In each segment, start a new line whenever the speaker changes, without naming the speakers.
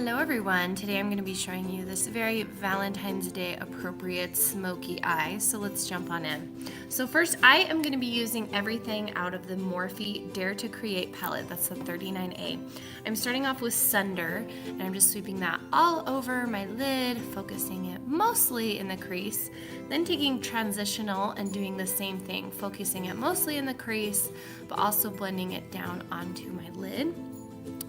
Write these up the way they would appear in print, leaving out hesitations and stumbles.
Hello everyone, today I'm going to be showing you this very Valentine's Day appropriate smoky eye, so let's jump on in. So first I am going to be using everything out of the Morphe Dare to Create palette, that's the 39A. I'm starting off with Sunder, and I'm just sweeping that all over my lid, focusing it mostly in the crease, then taking Transitional and doing the same thing, focusing it mostly in the crease, but also blending it down onto my lid.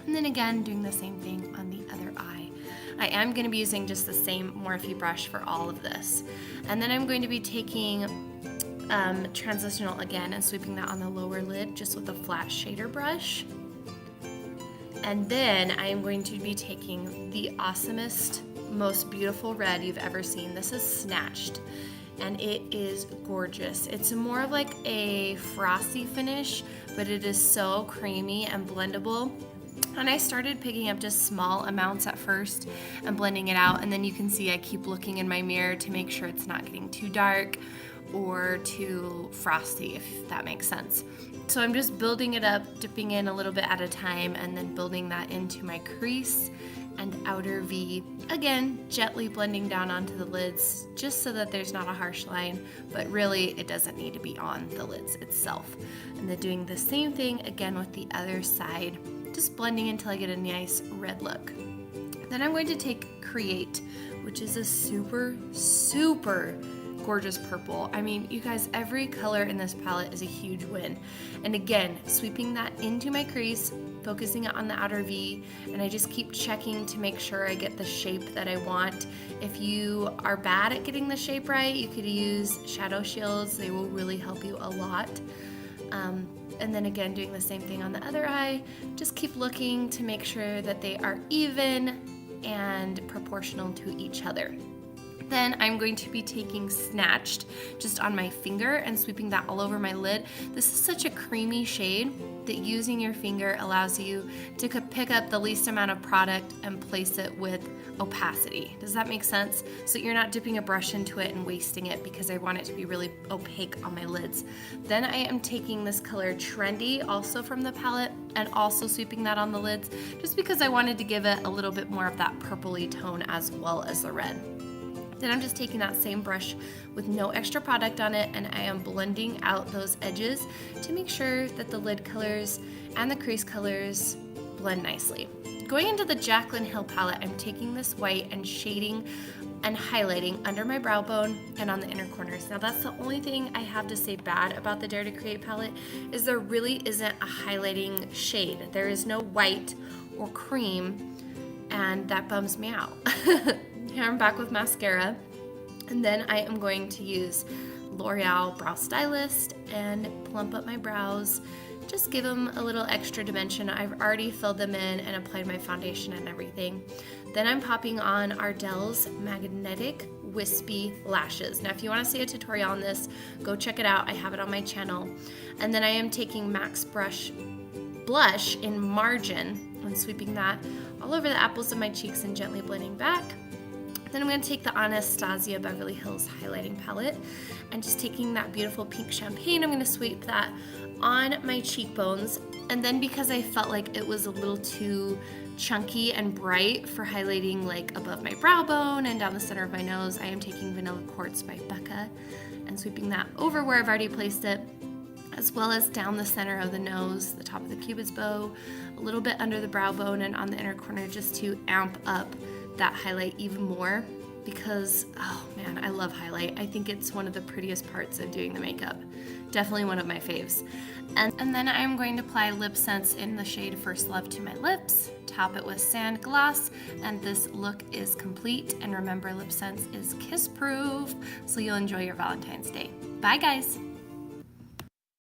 And then again, doing the same thing on the other eye. I am going to be using just the same Morphe brush for all of this. And then I'm going to be taking Transitional again and sweeping that on the lower lid just with a flat shader brush. And then I am going to be taking the awesomest, most beautiful red you've ever seen. This is Snatched, and it is gorgeous. It's more of like a frosty finish, but it is so creamy and blendable. And I started picking up just small amounts at first and blending it out, and then you can see I keep looking in my mirror to make sure it's not getting too dark or too frosty, if that makes sense. So I'm just building it up, dipping in a little bit at a time, and then building that into my crease and outer V. Again, gently blending down onto the lids just so that there's not a harsh line, but really it doesn't need to be on the lids itself. And then doing the same thing again with the other side, just blending until I get a nice red look. Then I'm going to take Create, which is a super gorgeous purple. I mean, you guys, every color in this palette is a huge win. And again, sweeping that into my crease, focusing it on the outer V, and I just keep checking to make sure I get the shape that I want. If you are bad at getting the shape right, you could use shadow shields. They will really help you a lot. And then again, doing the same thing on the other eye. Just keep looking to make sure that they are even and proportional to each other. Then I'm going to be taking Snatched just on my finger and sweeping that all over my lid. This is such a creamy shade that using your finger allows you to pick up the least amount of product and place it with opacity. Does that make sense? So you're not dipping a brush into it and wasting it, because I want it to be really opaque on my lids. Then I am taking this color Trendy, also from the palette, and also sweeping that on the lids, just because I wanted to give it a little bit more of that purpley tone as well as the red. Then I'm just taking that same brush with no extra product on it, and I am blending out those edges to make sure that the lid colors and the crease colors blend nicely. Going into the Jaclyn Hill palette, I'm taking this white and shading and highlighting under my brow bone and on the inner corners. Now that's the only thing I have to say bad about the Dare to Create palette, is there really isn't a highlighting shade. There is no white or cream, and that bums me out. Here I'm back with mascara, and then I am going to use L'Oreal Brow Stylist and plump up my brows. Just give them a little extra dimension. I've already filled them in and applied my foundation and everything. Then I'm popping on Ardell's Magnetic Wispy Lashes. Now if you want to see a tutorial on this, go check it out. I have it on my channel. And then I am taking MAC's Blush in Margin and sweeping that all over the apples of my cheeks and gently blending back. Then I'm going to take the Anastasia Beverly Hills highlighting palette and just taking that beautiful pink champagne, I'm going to sweep that on my cheekbones. And then because I felt like it was a little too chunky and bright for highlighting like above my brow bone and down the center of my nose, I am taking Vanilla Quartz by Becca and sweeping that over where I've already placed it, as well as down the center of the nose, the top of the cupid's bow, a little bit under the brow bone and on the inner corner, just to amp up that highlight even more, because oh man, I love highlight. I think it's one of the prettiest parts of doing the makeup. Definitely one of my faves. And then I'm going to apply Lip Sense in the shade First Love to my lips, top it with Sand Gloss, and this look is complete. And remember, Lip Sense is kiss proof, so you'll enjoy your Valentine's Day. Bye guys!